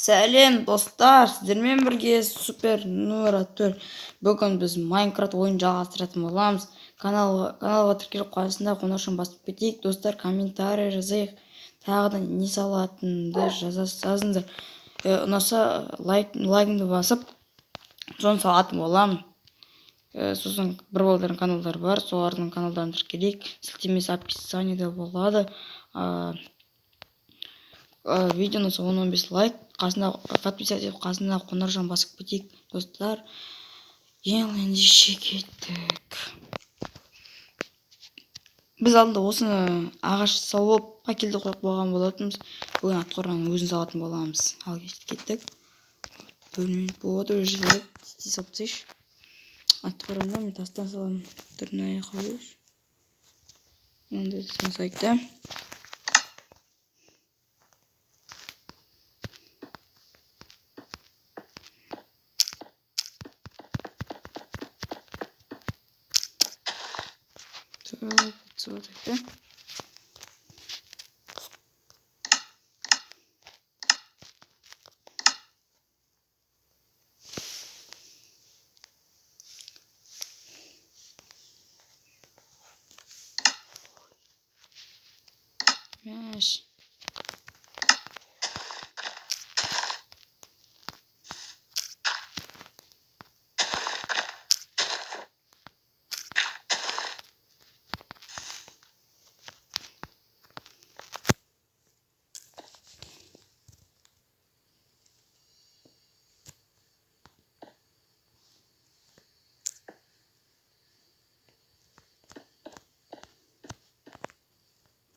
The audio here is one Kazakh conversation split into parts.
Сәлем достар, сіздермен бірге супер нуратор. Бүгін біз Майнкрафт ойын жалғастыратын боламыз. Каналға тіркеліп қойсаңдар, қоңырауын басып кетейік. Достар, комментарий жазайық. Тағы да не салатынымды жазыңыздар. Ұнаса лайкымды басып, соны салатын боламын. Сосын бір балдардың каналдары бар, солардың каналдарын тіркелейік. Сілтемесі описаниеда болады. Видеоны 10-15 лайк, подписаться етіп, қасына қоңырауын басып кетейік. Достар, ендеше кеттік. Біз алдында осыны ағаш салып пакелді қойып болған болатынбыз. Бүгін атқораның өзін салатын боламыз. Ал кеттік. Бөлмені болады, уже жылы салып тастайыншы. Атқораны мен тастан саламын. Түрін аяқ қойыш. Онда сын сайтта. Вот это. Мяш.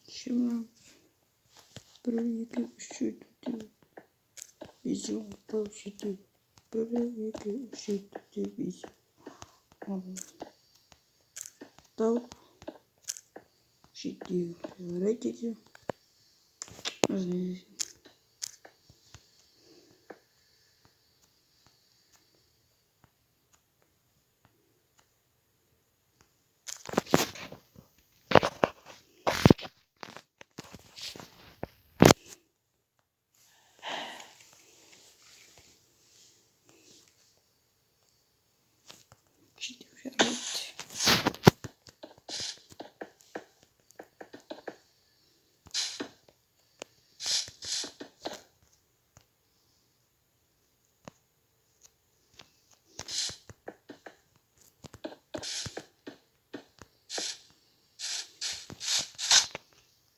Чего? Привыкли учить везем получить. Привыкли учить везем. Так. Шити. Вратите. Здесь.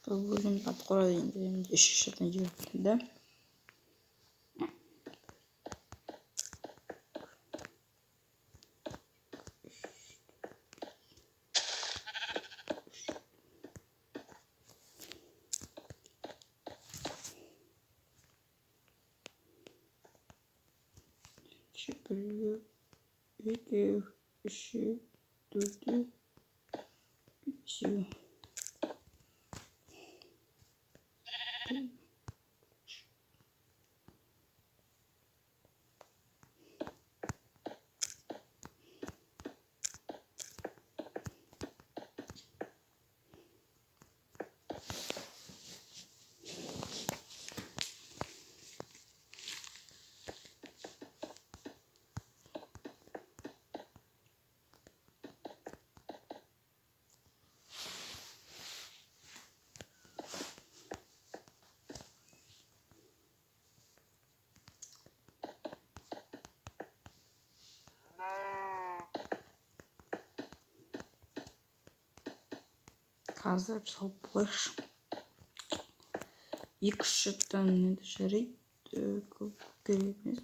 Будем откроем еще что-то делать, да? Привет, еще тут все. Қазір салпылыш. Екі шыттан жарайды. Көп керек емес.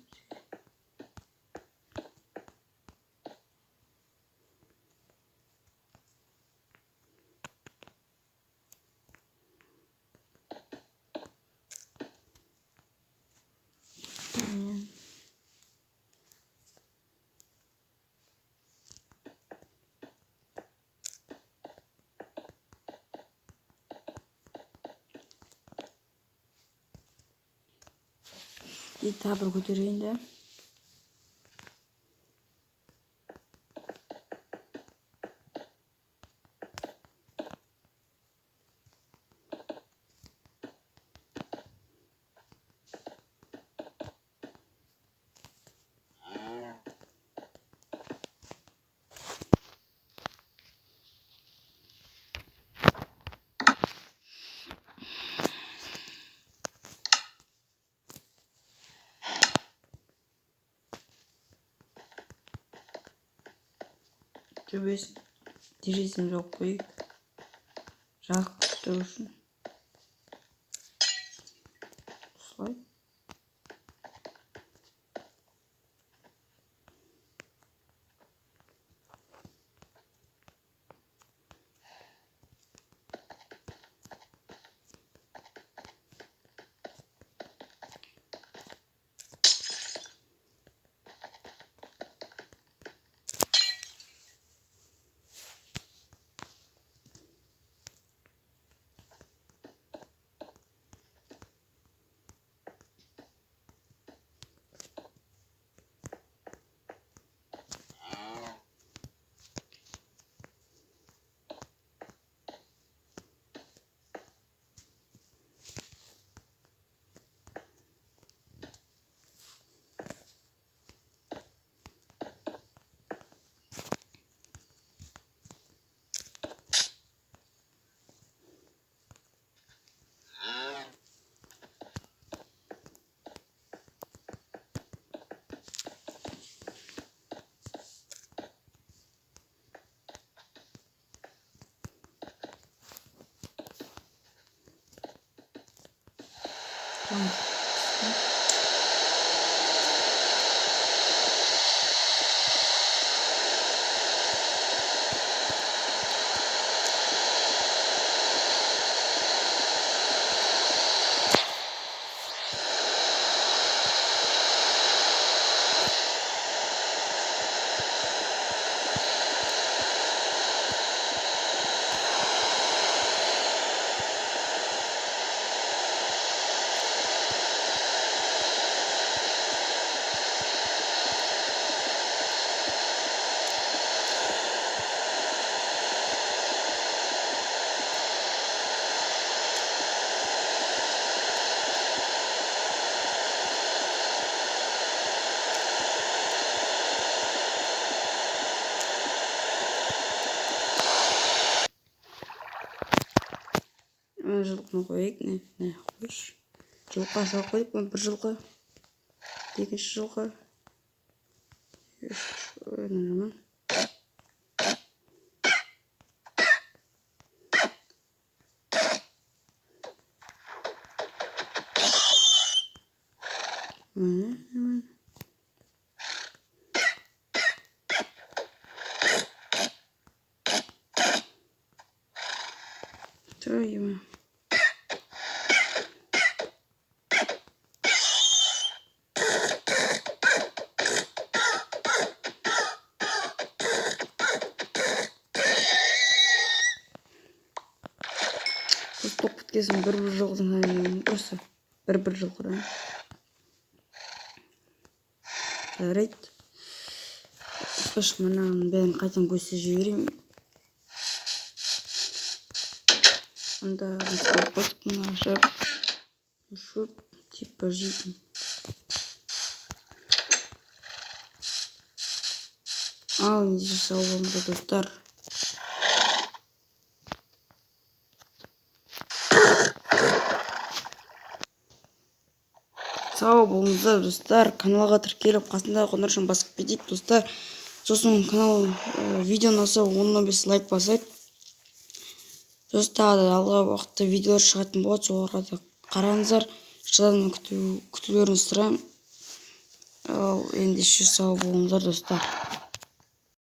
Daha bir götüreyim de. төбесін терезесін жауып қойайық. Жарық күту үшін. Осылай. Tamam. Жылқыны қойайық. Не қойшы. Жылқы асау қойып, бір жылқы, екінші жылқы, жаман. Твою. Топ біткесін бір жылқының осы. Бір жылқыдан. Жарайды. Үш мынаның бәрін қайтадан көсіп жіберейін. Анда қосып мына ашып. Шөп типа жейтін. Ал ендеше сау болыңыздар достар. Сау болыңыздар достар. Каналға тіркеліп қасындағы қоңырауын басып кетейік достар. Сосын канал видео ұнаса 10-15 лайк басайық. Достар, алға уақытта видеолар шығатын болады, соларға да қараңыздар. Шыдаммен күтулеріңізді сұраймын. Ал ендеше сау болыңыздар достар.